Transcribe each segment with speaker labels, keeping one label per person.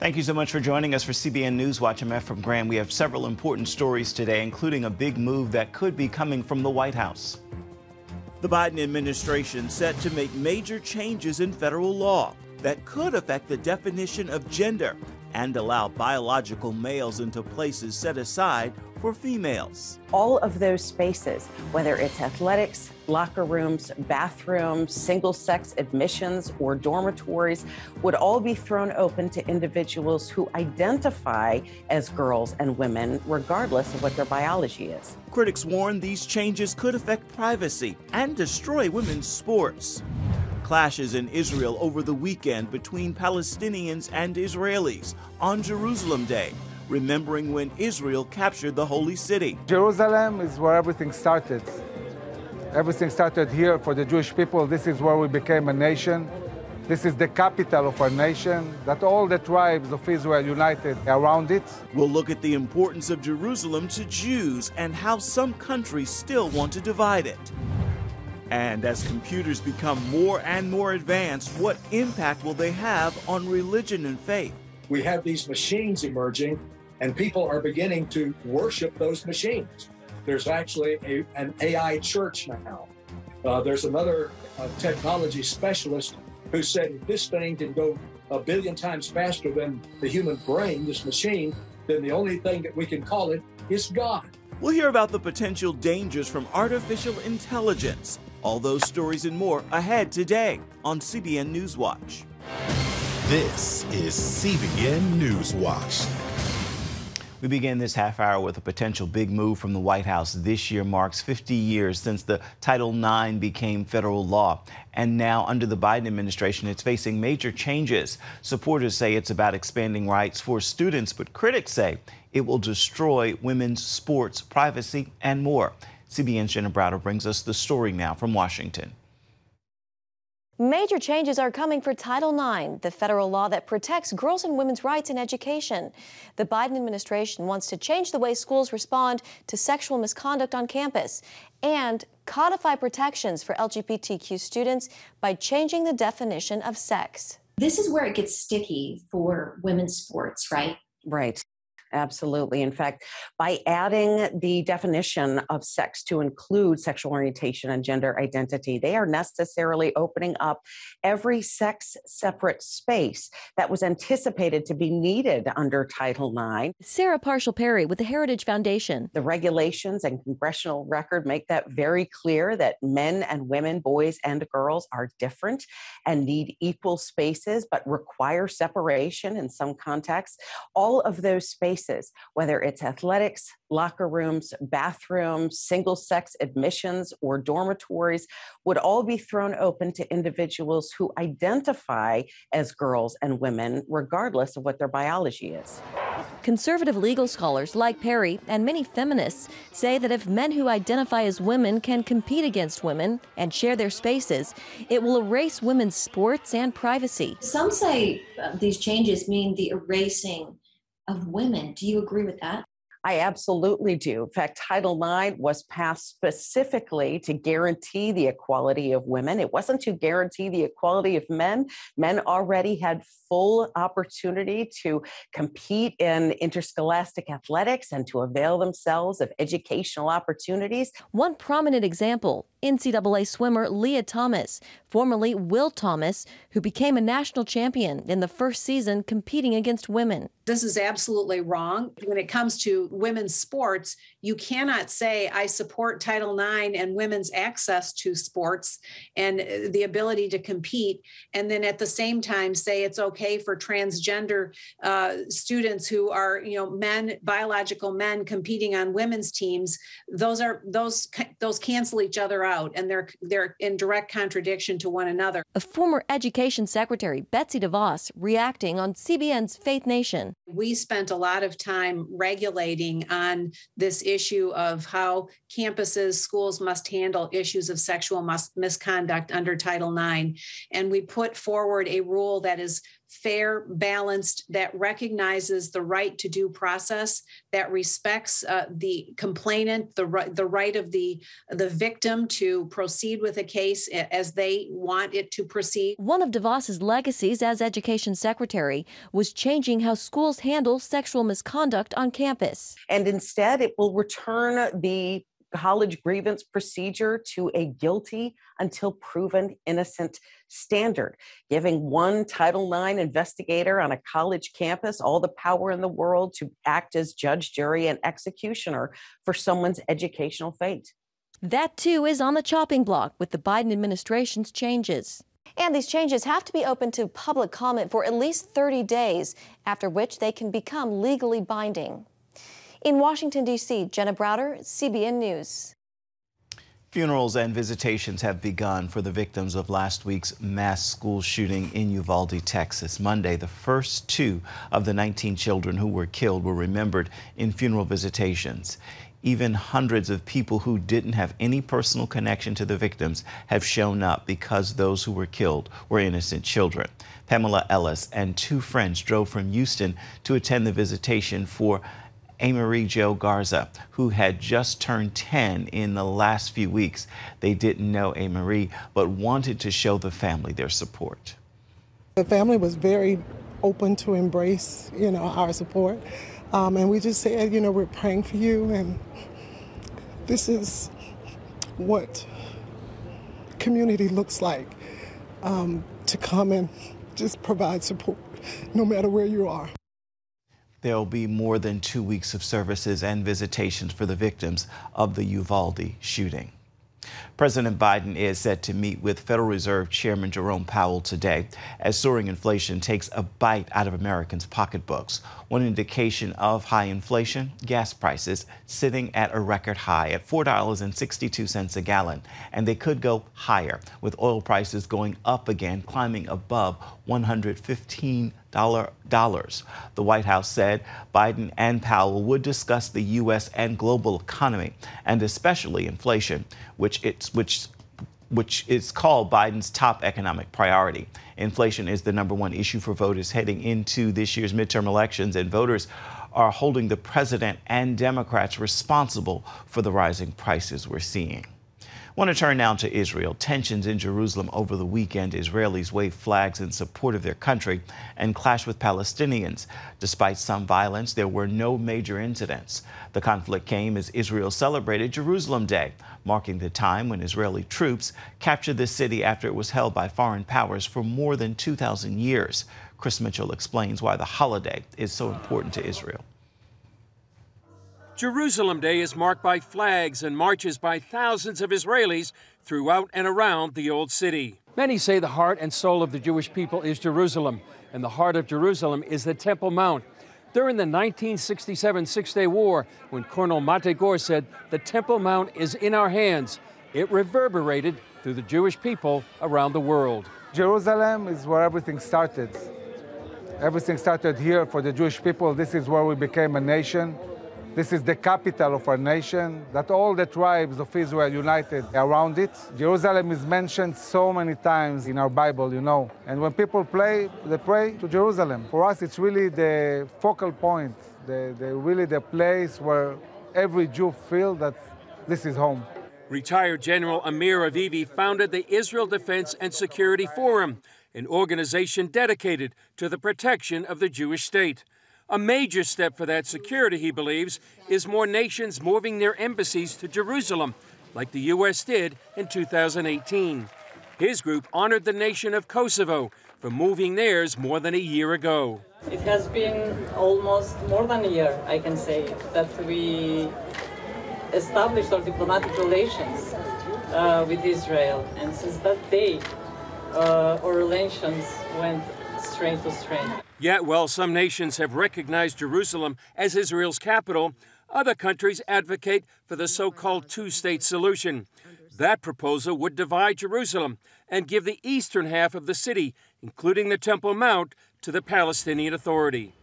Speaker 1: Thank you so much for joining us for CBN NewsWatch. I'm Efrem Graham. We have several important stories today, including a big move that could be coming from the White House. The Biden administration set to make major changes in federal law that could affect the definition of gender and allow biological males into places set aside for females.
Speaker 2: All of those spaces, whether it's athletics, locker rooms, bathrooms, single-sex admissions, or dormitories, would all be thrown open to individuals who identify as girls and women, regardless of what their biology is.
Speaker 1: Critics warn these changes could affect privacy and destroy women's sports. Clashes in Israel over the weekend between Palestinians and Israelis on Jerusalem Day, remembering when Israel captured the Holy City.
Speaker 3: Jerusalem is where everything started. Everything started here for the Jewish people. This is where we became a nation. This is the capital of our nation, that all the tribes of Israel united around it.
Speaker 1: We'll look at the importance of Jerusalem to Jews and how some countries still want to divide it. And as computers become more and more advanced, what impact will they have on religion and faith?
Speaker 4: We have these machines emerging, and people are beginning to worship those machines. There's actually an AI church now. There's another technology specialist who said if this thing can go 1 billion times faster than the human brain, this machine, then the only thing that we can call it is God.
Speaker 1: We'll hear about the potential dangers from artificial intelligence. All those stories and more ahead today on CBN NewsWatch.
Speaker 5: This is CBN NewsWatch.
Speaker 1: We begin this half hour with a potential big move from the White House. This year marks 50 years since the Title IX became federal law. And now, under the Biden administration, it's facing major changes. Supporters say it's about expanding rights for students, but critics say it will destroy women's sports, privacy, and more. CBN's Jenna Browder brings us the story now from Washington.
Speaker 6: Major changes are coming for Title IX, the federal law that protects girls' and women's rights in education. The Biden administration wants to change the way schools respond to sexual misconduct on campus and codify protections for LGBTQ students by changing the definition of sex.
Speaker 7: This is where it gets sticky for women's sports, right?
Speaker 2: Right. Absolutely. In fact, by adding the definition of sex to include sexual orientation and gender identity, they are necessarily opening up every sex-separate space that was anticipated to be needed under Title IX.
Speaker 6: Sarah Parshall-Perry with the Heritage Foundation.
Speaker 2: The regulations and congressional record make that very clear, that men and women, boys and girls, are different and need equal spaces, but require separation in some contexts. All of those spaces, whether it's athletics, locker rooms, bathrooms, single-sex admissions, or dormitories, would all be thrown open to individuals who identify as girls and women, regardless of what their biology is.
Speaker 6: Conservative legal scholars like Perry and many feminists say that if men who identify as women can compete against women and share their spaces, it will erase women's sports and privacy.
Speaker 7: Some say these changes mean the erasing of women. Do you agree with that?
Speaker 2: I absolutely do. In fact, Title IX was passed specifically to guarantee the equality of women. It wasn't to guarantee the equality of men. Men already had full opportunity to compete in interscholastic athletics and to avail themselves of educational opportunities.
Speaker 6: One prominent example, NCAA swimmer Leah Thomas, formerly Will Thomas, who became a national champion in the first season competing against women.
Speaker 8: This is absolutely wrong. When it comes to women's sports, you cannot say, I support Title IX and women's access to sports and the ability to compete, and then at the same time say it's okay for transgender students who are, men, biological men competing on women's teams. Those cancel each other out, and they're in direct contradiction to one another.
Speaker 6: A former Education Secretary, Betsy DeVos, reacting on CBN's Faith Nation.
Speaker 8: We spent a lot of time regulating elaborating on this issue of how campuses, schools must handle issues of sexual misconduct under Title IX. And we put forward a rule that is fair, balanced, that recognizes the right to due process, that respects the complainant, the right of the victim to proceed with a case as they want it to proceed.
Speaker 6: One of DeVos's legacies as education secretary was changing how schools handle sexual misconduct on campus.
Speaker 2: And instead, it will return the college grievance procedure to a guilty until proven innocent standard, giving one Title IX investigator on a college campus all the power in the world to act as judge, jury, and executioner for someone's educational fate.
Speaker 6: That, too, is on the chopping block with the Biden administration's changes. And these changes have to be open to public comment for at least 30 days, after which they can become legally binding. In Washington, D.C., Jenna Browder, CBN News.
Speaker 1: Funerals and visitations have begun for the victims of last week's mass school shooting in Uvalde, Texas. Monday, the first 2 of the 19 children who were killed were remembered in funeral visitations. Even hundreds of people who didn't have any personal connection to the victims have shown up because those who were killed were innocent children. Pamela Ellis and 2 friends drove from Houston to attend the visitation for Amerie Jo Garza, who had just turned 10 in the last few weeks. They didn't know Amerie, but wanted to show the family their support.
Speaker 9: The family was very open to embrace, our support. And we just said, we're praying for you, and this is what community looks like, to come and just provide support no matter where you are.
Speaker 1: There will be more than 2 weeks of services and visitations for the victims of the Uvalde shooting. President Biden is set to meet with Federal Reserve Chairman Jerome Powell today as soaring inflation takes a bite out of Americans' pocketbooks. One indication of high inflation, gas prices sitting at a record high at $4.62 a gallon, and they could go higher, with oil prices going up again, climbing above $115. The White House said Biden and Powell would discuss the U.S. and global economy, and especially inflation, which is called Biden's top economic priority. Inflation is the #1 issue for voters heading into this year's midterm elections, and voters are holding the president and Democrats responsible for the rising prices we're seeing. I want to turn now to Israel. Tensions in Jerusalem over the weekend. Israelis waved flags in support of their country and clashed with Palestinians. Despite some violence, there were no major incidents. The conflict came as Israel celebrated Jerusalem Day, marking the time when Israeli troops captured the city after it was held by foreign powers for more than 2,000 years. Chris Mitchell explains why the holiday is so important to Israel.
Speaker 10: Jerusalem Day is marked by flags and marches by thousands of Israelis throughout and around the Old City. Many say the heart and soul of the Jewish people is Jerusalem, and the heart of Jerusalem is the Temple Mount. During the 1967 Six-Day War, when Colonel Mate Gore said, "The Temple Mount is in our hands," it reverberated through the Jewish people around the world.
Speaker 3: Jerusalem is where everything started. Everything started here for the Jewish people. This is where we became a nation. This is the capital of our nation, that all the tribes of Israel united around it. Jerusalem is mentioned so many times in our Bible, And when people pray, they pray to Jerusalem. For us, it's really the focal point, really the place where every Jew feels that this is home.
Speaker 10: Retired General Amir Avivi founded the Israel Defense and Security Forum, an organization dedicated to the protection of the Jewish state. A major step for that security, he believes, is more nations moving their embassies to Jerusalem, like the U.S. did in 2018. His group honored the nation of Kosovo for moving theirs more than a year ago.
Speaker 11: It has been almost more than a year, I can say, that we established our diplomatic relations with Israel. And since that day, our relations went strength to strength.
Speaker 10: Yet, while some nations have recognized Jerusalem as Israel's capital, other countries advocate for the so-called two-state solution. That proposal would divide Jerusalem and give the eastern half of the city, including the Temple Mount, to the Palestinian Authority.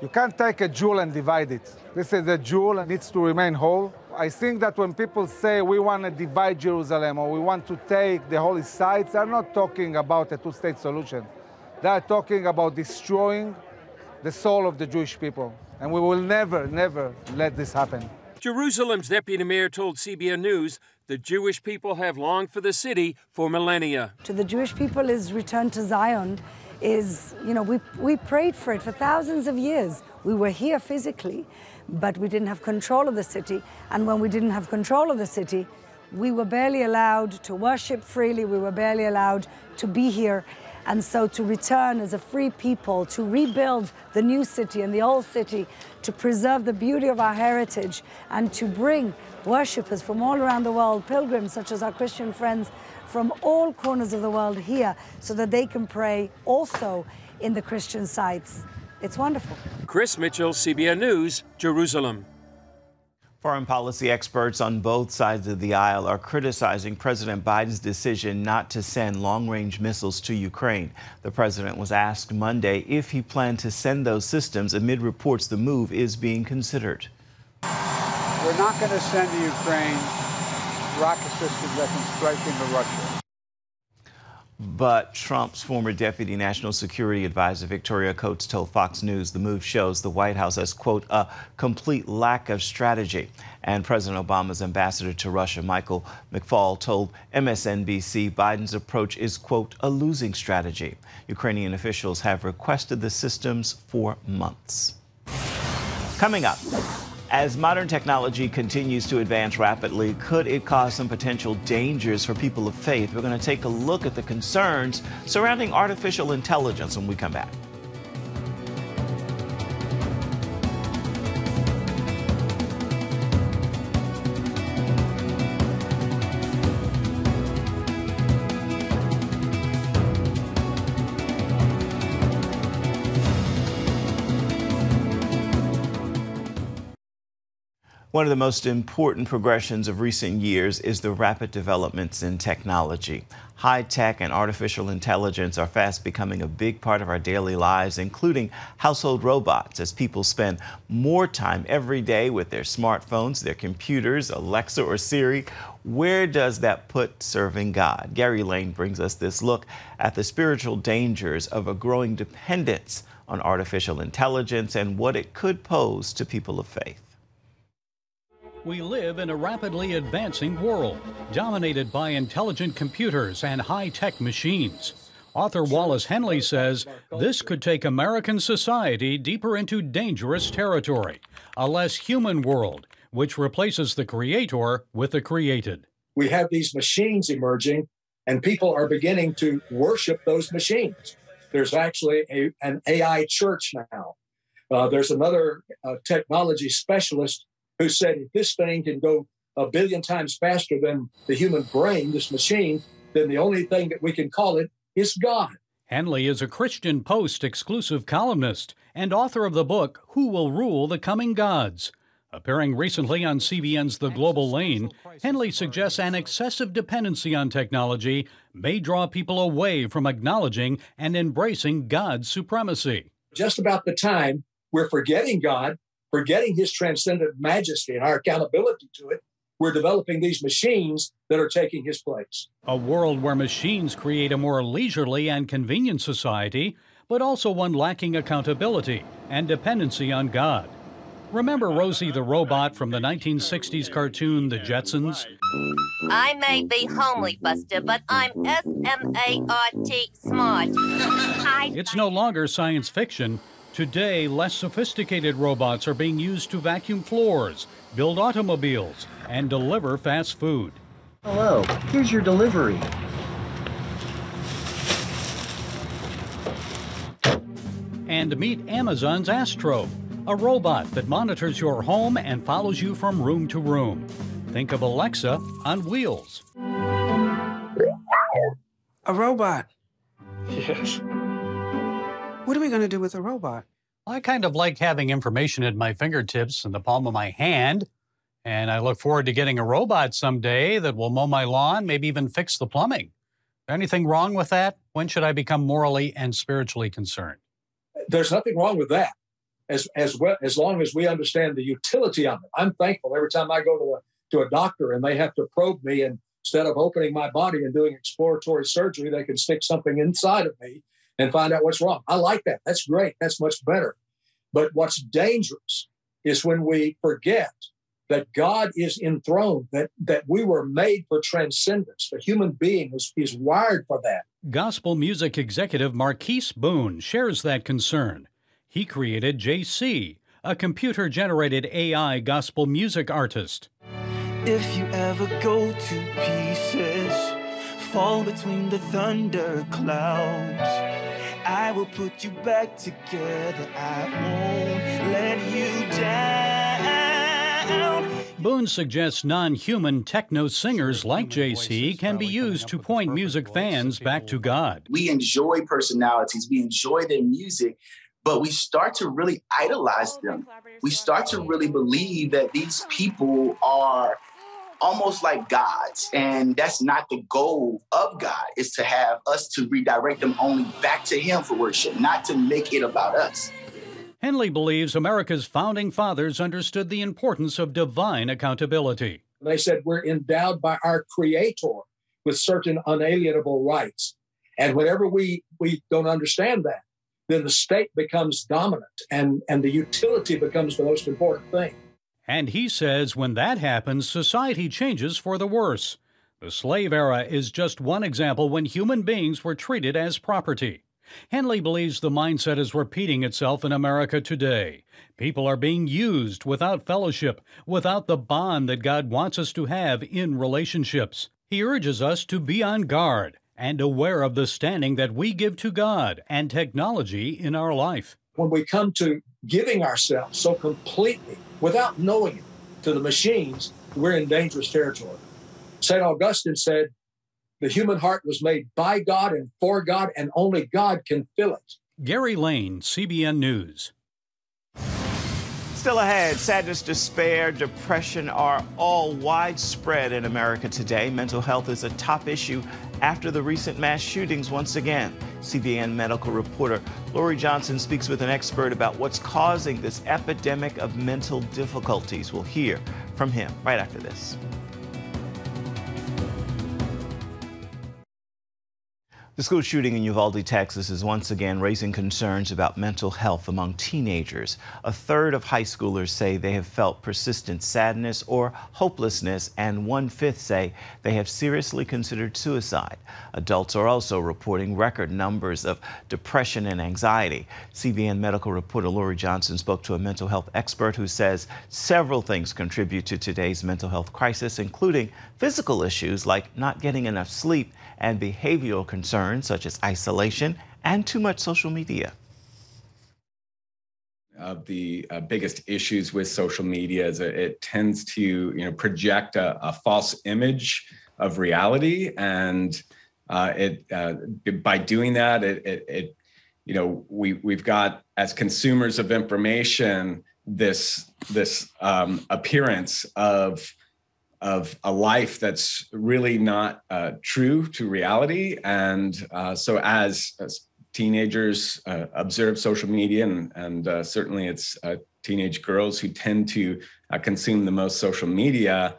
Speaker 3: You can't take a jewel and divide it. This is a jewel and needs to remain whole. I think that when people say we want to divide Jerusalem or we want to take the holy sites, they're not talking about a two-state solution. They're talking about destroying the soul of the Jewish people. And we will never, never let this happen.
Speaker 10: Jerusalem's deputy mayor told CBN News the Jewish people have longed for the city for millennia.
Speaker 12: To the Jewish people, is return to Zion is, we prayed for it for thousands of years. We were here physically, but we didn't have control of the city. And when we didn't have control of the city, we were barely allowed to worship freely. We were barely allowed to be here. And so to return as a free people, to rebuild the new city and the old city, to preserve the beauty of our heritage, and to bring worshippers from all around the world, pilgrims such as our Christian friends from all corners of the world here, so that they can pray also in the Christian sites. It's wonderful.
Speaker 10: Chris Mitchell, CBN News, Jerusalem.
Speaker 1: Foreign policy experts on both sides of the aisle are criticizing President Biden's decision not to send long-range missiles to Ukraine. The president was asked Monday if he planned to send those systems amid reports the move is being considered.
Speaker 13: We're not going to send to Ukraine rocket systems that can strike into Russia.
Speaker 1: But Trump's former Deputy National Security Advisor Victoria Coates told Fox News the move shows the White House has, quote, a complete lack of strategy. And President Obama's ambassador to Russia, Michael McFaul, told MSNBC Biden's approach is, quote, a losing strategy. Ukrainian officials have requested the systems for months. Coming up, as modern technology continues to advance rapidly, could it cause some potential dangers for people of faith? We're going to take a look at the concerns surrounding artificial intelligence when we come back. One of the most important progressions of recent years is the rapid developments in technology. High tech and artificial intelligence are fast becoming a big part of our daily lives, including household robots, as people spend more time every day with their smartphones, their computers, Alexa or Siri. Where does that put serving God? Gary Lane brings us this look at the spiritual dangers of a growing dependence on artificial intelligence and what it could pose to people of faith.
Speaker 14: We live in a rapidly advancing world, dominated by intelligent computers and high-tech machines. Author Wallace Henley says this could take American society deeper into dangerous territory, a less human world, which replaces the creator with the created.
Speaker 4: We have these machines emerging, and people are beginning to worship those machines. There's actually an AI church now. There's another technology specialist who said if this thing can go 1 billion times faster than the human brain, this machine, then the only thing that we can call it is God.
Speaker 14: Henley is a Christian Post exclusive columnist and author of the book, Who Will Rule the Coming Gods? Appearing recently on CBN's The Global Lane, Henley suggests an excessive dependency on technology may draw people away from acknowledging and embracing God's supremacy.
Speaker 4: Just about the time we're forgetting God, forgetting his transcendent majesty and our accountability to it, we're developing these machines that are taking his place.
Speaker 14: A world where machines create a more leisurely and convenient society, but also one lacking accountability and dependency on God. Remember Rosie the robot from the 1960s cartoon The Jetsons?
Speaker 15: I may be homely, Buster, but I'm S-M-A-R-T smart.
Speaker 14: It's no longer science fiction. Today, less sophisticated robots are being used to vacuum floors, build automobiles, and deliver fast food.
Speaker 16: Hello, here's your delivery.
Speaker 14: And meet Amazon's Astro, a robot that monitors your home and follows you from room to room. Think of Alexa on wheels.
Speaker 17: A robot?
Speaker 16: Yes.
Speaker 17: What are we going to do with a robot?
Speaker 14: I kind of like having information at my fingertips in the palm of my hand, and I look forward to getting a robot someday that will mow my lawn, maybe even fix the plumbing. Anything wrong with that? When should I become morally and spiritually concerned?
Speaker 4: There's nothing wrong with that. as long as we understand the utility of it. I'm thankful every time I go to a doctor and they have to probe me, and instead of opening my body and doing exploratory surgery, they can stick something inside of me and find out what's wrong. I like that. That's great. That's much better. But what's dangerous is when we forget that God is enthroned, that we were made for transcendence. The human being is wired for that.
Speaker 14: Gospel music executive Marquise Boone shares that concern. He created JC, a computer-generated AI gospel music artist.
Speaker 18: If you ever go to pieces, fall between the thunder clouds, I will put you back together. I won't let you down.
Speaker 14: Boone suggests non-human techno singers like JC can be used to point music fans back to God.
Speaker 19: We enjoy personalities, we enjoy their music, but we start to really idolize them. We start to really believe that these people are almost like gods, and that's not the goal of God, is to have us to redirect them only back to Him for worship, not to make it about us.
Speaker 14: Henley believes America's founding fathers understood the importance of divine accountability.
Speaker 4: They said we're endowed by our Creator with certain unalienable rights. And whenever we don't understand that, then the state becomes dominant and the utility becomes the most important thing.
Speaker 14: And he says when that happens, society changes for the worse. The slave era is just one example when human beings were treated as property. Henley believes the mindset is repeating itself in America today. People are being used without fellowship, without the bond that God wants us to have in relationships. He urges us to be on guard and aware of the standing that we give to God and technology in our life.
Speaker 4: When we come to giving ourselves so completely, without knowing it, to the machines, we're in dangerous territory. St. Augustine said, the human heart was made by God and for God, and only God can fill it.
Speaker 14: Gary Lane, CBN News.
Speaker 1: Still ahead, sadness, despair, depression are all widespread in America today. Mental health is a top issue after the recent mass shootings once again. CBN medical reporter Lori Johnson speaks with an expert about what's causing this epidemic of mental difficulties. We'll hear from him right after this. The school shooting in Uvalde, Texas is once again raising concerns about mental health among teenagers. A third of high schoolers say they have felt persistent sadness or hopelessness, and 1/5 say they have seriously considered suicide. Adults are also reporting record numbers of depression and anxiety. CBN medical reporter Lori Johnson spoke to a mental health expert who says several things contribute to today's mental health crisis, including physical issues like not getting enough sleep and behavioral concerns such as isolation and too much social media.
Speaker 20: The biggest issues with social media is it tends to project a false image of reality, and by doing that, we've got, as consumers of information, this appearance of a life that's really not true to reality. And so as teenagers observe social media, and certainly it's teenage girls who tend to consume the most social media,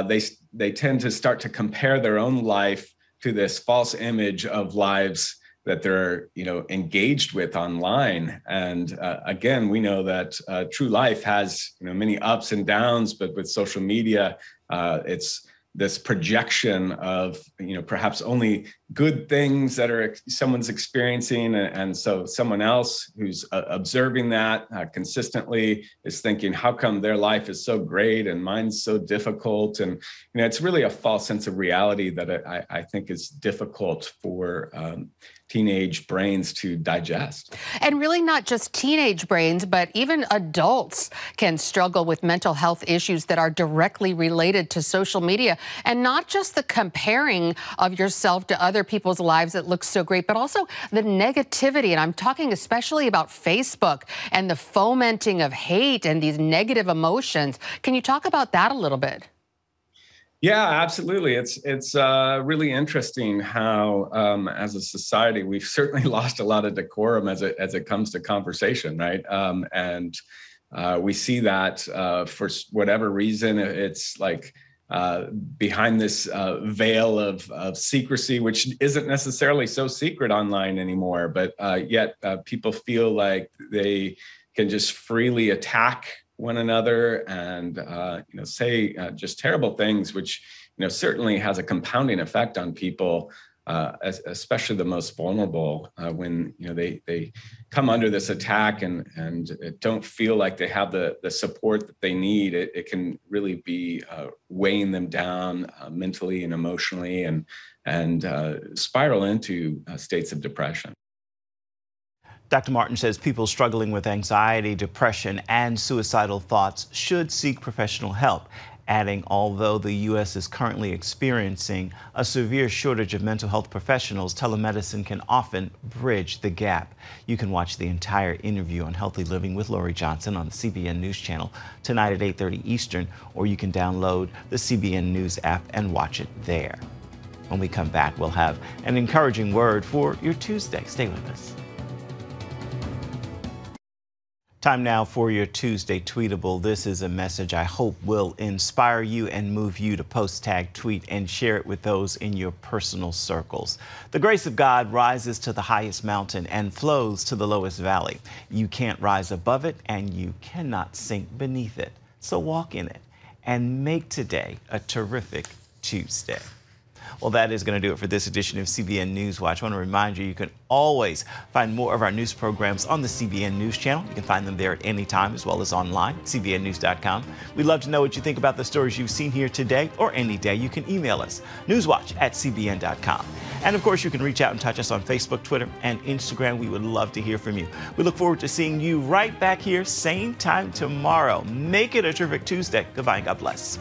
Speaker 20: they tend to start to compare their own life to this false image of lives that they're engaged with online. And again, we know that true life has many ups and downs, but with social media, it's this projection of perhaps only good things that someone's experiencing, and so someone else who's observing that consistently is thinking, how come their life is so great and mine's so difficult? And it's really a false sense of reality that I think is difficult for teenage brains to digest.
Speaker 21: And really not just teenage brains, but even adults can struggle with mental health issues that are directly related to social media, and not just the comparing of yourself to other people's lives that look so great, but also the negativity. And I'm talking especially about Facebook and the fomenting of hate and these negative emotions. Can you talk about that a little bit?
Speaker 20: Yeah, absolutely. It's really interesting how, as a society, we've certainly lost a lot of decorum as it comes to conversation, right? We see that for whatever reason, it's like behind this veil of secrecy, which isn't necessarily so secret online anymore, but yet people feel like they can just freely attack one another and say just terrible things, which certainly has a compounding effect on people, especially the most vulnerable, when they come under this attack and don't feel like they have the support that they need. It can really be weighing them down mentally and emotionally, and spiral into states of depression.
Speaker 1: Dr. Martin says people struggling with anxiety, depression, and suicidal thoughts should seek professional help, adding although the U.S. is currently experiencing a severe shortage of mental health professionals, telemedicine can often bridge the gap. You can watch the entire interview on Healthy Living with Lori Johnson on the CBN News Channel tonight at 8:30 Eastern, or you can download the CBN News app and watch it there. When we come back, we'll have an encouraging word for your Tuesday. Stay with us. Time now for your Tuesday Tweetable. This is a message I hope will inspire you and move you to post, tag, tweet, and share it with those in your personal circles. The grace of God rises to the highest mountain and flows to the lowest valley. You can't rise above it and you cannot sink beneath it. So walk in it and make today a terrific Tuesday. Well, that is going to do it for this edition of CBN NewsWatch. I want to remind you can always find more of our news programs on the CBN News Channel. You can find them there at any time, as well as online, cbnnews.com. We'd love to know what you think about the stories you've seen here today or any day. You can email us, newswatch@cbn.com. And, of course, you can reach out and touch us on Facebook, Twitter, and Instagram. We would love to hear from you. We look forward to seeing you right back here, same time tomorrow. Make it a terrific Tuesday. Goodbye and God bless.